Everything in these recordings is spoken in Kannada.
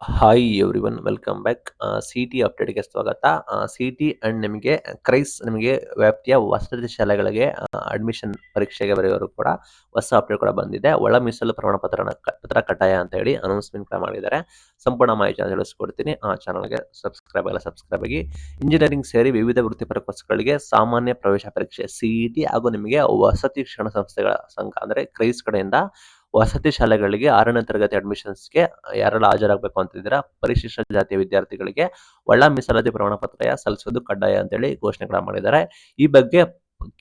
Hi everyone welcome back. C T ಅಪ್ಡೇಟ್‌ಗೆ ಸ್ವಾಗತ. ಸಿ-ಟಿ ಅಂಡ್ ನಿಮಗೆ ಕ್ರೈಸ್ ನಿಮಗೆ ವ್ಯಾಪ್ತಿಯ ವಸತಿ ಶಾಲೆಗಳಿಗೆ ಅಡ್ಮಿಷನ್ ಪರೀಕ್ಷೆಗೆ ಬರೆಯೋರು ಕೂಡ ಹೊಸ ಅಪ್ಡೇಟ್ ಕೂಡ ಬಂದಿದೆ. ಒಳ ಮೀಸಲು ಪ್ರಮಾಣ ಪತ್ರ ಕಡ್ಡಾಯ ಅಂತ ಹೇಳಿ ಅನೌನ್ಸ್‌ಮೆಂಟ್ ಕೂಡ ಮಾಡಿದ್ದಾರೆ. ಸಂಪೂರ್ಣ ಮಾಹಿತಿಯನ್ನು ತಿಳಿಸ್ಕೊಡ್ತೀನಿ. ಚಾನಲ್‌ಗೆ ಸಬ್ಸ್ಕ್ರೈಬ್ ಆಗಿ. ಇಂಜಿನಿಯರಿಂಗ್ ಸೇರಿ ವಿವಿಧ ವೃತ್ತಿಪರ ಕೋರ್ಸ್‌ಗಳಿಗೆ ಸಾಮಾನ್ಯ ಪ್ರವೇಶ ಪರೀಕ್ಷೆ ಸಿ-ಇ-ಟಿ ಹಾಗೂ ನಿಮಗೆ ವಸತಿ ಶಿಕ್ಷಣ ಸಂಸ್ಥೆಗಳ ಸಂಘ ಅಂದರೆ ಕ್ರೈಸ್ ಕಡೆಯಿಂದ ವಸತಿ ಶಾಲೆಗಳಿಗೆ 6ನೇ ತರಗತಿ ಅಡ್ಮಿಷನ್ಸ್‌ಗೆ ಯಾರೆಲ್ಲ ಹಾಜರಾಗಬೇಕು ಅಂತಿದ್ದೀರಾ, ಪರಿಶಿಷ್ಟ ಜಾತಿಯ ವಿದ್ಯಾರ್ಥಿಗಳಿಗೆ ಒಳ ಮೀಸಲಾತಿ ಪ್ರಮಾಣ ಪತ್ರ ಸಲ್ಲಿಸೋದು ಕಡ್ಡಾಯ ಅಂತೇಳಿ ಘೋಷಣೆ ಕೂಡ ಮಾಡಿದ್ದಾರೆ. ಈ ಬಗ್ಗೆ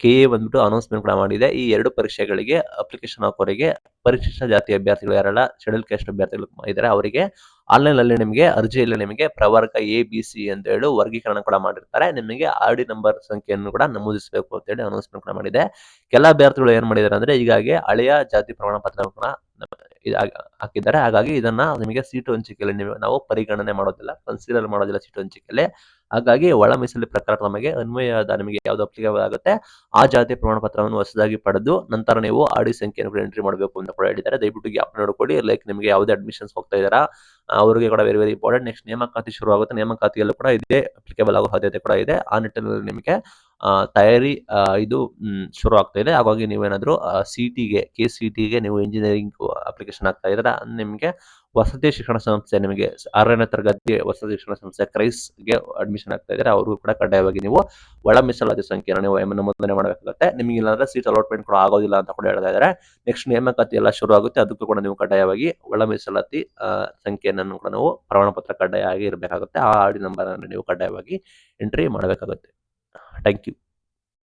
ಕೆಎ ಬಂದ್ಬಿಟ್ಟು ಅನೌನ್ಸ್‌ಮೆಂಟ್ ಕೂಡ ಮಾಡಿದೆ. ಈ 2 ಪರೀಕ್ಷೆಗಳಿಗೆ ಅಪ್ಲಿಕೇಶನ್ ಹಾಕೋರಿಗೆ ಪರಿಶಿಷ್ಟ ಜಾತಿ ಅಭ್ಯರ್ಥಿಗಳು ಯಾರೆಲ್ಲ ಶೆಡ್ಯೂಲ್ ಕಾಸ್ಟ್ ಅಭ್ಯರ್ಥಿಗಳು ಇದ್ದಾರೆ ಅವರಿಗೆ ಆನ್‌ಲೈನ್‌ನಲ್ಲಿ ನಿಮಗೆ ಅರ್ಜಿಯಲ್ಲಿ ನಿಮಗೆ ಪ್ರವರ್ಗ ಎ, ಬಿ, ಸಿ ಅಂತ ಹೇಳಿ ವರ್ಗೀಕರಣ ಕೂಡ ಮಾಡಿರ್ತಾರೆ. ನಿಮಗೆ ಆರ್.ಡಿ ನಂಬರ್ ಸಂಖ್ಯೆಯನ್ನು ಕೂಡ ನಮೂದಿಸಬೇಕು ಅಂತ ಹೇಳಿ ಅನೌನ್ಸ್‌ಮೆಂಟ್ ಕೂಡ ಮಾಡಿದೆ. ಕೆಲ ಅಭ್ಯರ್ಥಿಗಳು ಏನ್ ಮಾಡಿದ್ದಾರೆ ಅಂದ್ರೆ ಈಗಾಗಲೇ ಹಳೆಯ ಜಾತಿ ಪ್ರಮಾಣ ಪತ್ರವನ್ನು ಹಾಕಿದ್ದಾರೆ. ಹಾಗಾಗಿ ಇದನ್ನ ನಿಮಗೆ ಸೀಟು ಹಂಚಿಕೆಯಲ್ಲಿ ನಾವು ಪರಿಗಣನೆ ಮಾಡೋದಿಲ್ಲ, ಕನ್ಸಿಡರ್ ಮಾಡೋದಿಲ್ಲ ಸೀಟು ಹಂಚಿಕೆಯಲ್ಲಿ. ಹಾಗಾಗಿ ಒಳ ಮೀಸಲು ಪ್ರಕಾರ ನಮಗೆ ಅನ್ವಯದ ನಿಮಗೆ ಯಾವ್ದು ಅಪ್ಲಿಕೇಬಲ್ ಆಗುತ್ತೆ ಆ ಜಾತಿ ಪ್ರಮಾಣ ಪತ್ರವನ್ನು ಹೊಸದಾಗಿ ಪಡೆದು ನಂತರ ನೀವು ಆರ್.ಡಿ ಸಂಖ್ಯೆಯನ್ನು ಕೂಡ ಎಂಟ್ರಿ ಮಾಡಬೇಕು ಅಂತ ಕೂಡ ಹೇಳಿದ್ದಾರೆ. ದಯವಿಟ್ಟು ಗ್ಯಾಪ್ ನೋಡ್ಕೊಳ್ಳಿ. ಲೈಕ್ ನಿಮಗೆ ಯಾವುದೇ ಅಡ್ಮಿಷನ್ಸ್ ಹೋಗ್ತಾ ಇದ್ದಾರಾ ಅವರಿಗೆ ಕೂಡ ವೆರಿ ಇಂಪಾರ್ಟೆಂಟ್. ನೆಕ್ಸ್ಟ್ ನೇಮಕಾತಿ ಶುರು ಆಗುತ್ತೆ. ನೇಮಕಾತಿಯಲ್ಲೂ ಕೂಡ ಇದೇ ಅಪ್ಲಿಕೇಬಲ್ ಆಗೋ ಸಾಧ್ಯತೆ ಕೂಡ ಇದೆ. ಆ ನಿಟ್ಟಿನಲ್ಲಿ ನಿಮಗೆ ತಯಾರಿ ಇದು ಶುರು ಆಗ್ತಾ ಇದೆ. ಹಾಗಾಗಿ ನೀವೇನಾದರೂ ಸಿ-ಟಿಗೆ ಕೆ-ಸಿ-ಟಿಗೆ ನೀವು ಇಂಜಿನಿಯರಿಂಗ್ ಅಪ್ಲಿಕೇಶನ್ ಹಾಕ್ತಾ ಇದ್ದೀರಾ ನಿಮಗೆ ವಸತಿ ಶಿಕ್ಷಣ ಸಂಸ್ಥೆ ನಿಮಗೆ 6ನೇ ತರಗತಿ ವಸತಿ ಶಿಕ್ಷಣ ಸಂಸ್ಥೆ ಕ್ರೈಸ್‌ಗೆ ಅಡ್ಮಿಷನ್ ಆಗ್ತಾ ಇದ್ದಾರೆ ಅವ್ರಿಗೂ ಕೂಡ ಕಡ್ಡಾಯವಾಗಿ ನೀವು ಒಳ ಮೀಸಲಾತಿ ಸಂಖ್ಯೆಯನ್ನು ನೀವು ನಮೂದನೆ ಮಾಡಬೇಕಾಗುತ್ತೆ. ನಿಮಗೆ ಇಲ್ಲಾಂದ್ರೆ ಸೀಟ್ ಅಲಾಟ್‌ಮೆಂಟ್ ಕೂಡ ಆಗೋದಿಲ್ಲ ಅಂತ ಕೂಡ ಹೇಳ್ತಾ ಇದ್ದಾರೆ. ನೆಕ್ಸ್ಟ್ ನೇಮಕಾತಿ ಎಲ್ಲ ಶುರು ಆಗುತ್ತೆ. ಅದಕ್ಕೂ ಕೂಡ ನೀವು ಕಡ್ಡಾಯವಾಗಿ ಒಳ ಮೀಸಲಾತಿ ಸಂಖ್ಯೆಯನ್ನು ಕೂಡ ನಾವು ಪ್ರಮಾಣ ಪತ್ರ ಕಡ್ಡಾಯ ಆಗಿ ಇರಬೇಕಾಗುತ್ತೆ. ಆ ಆರ್.ಡಿ ನಂಬರ್ ಅನ್ನು ನೀವು ಕಡ್ಡಾಯವಾಗಿ ಎಂಟ್ರಿ ಮಾಡಬೇಕಾಗುತ್ತೆ. Thank you.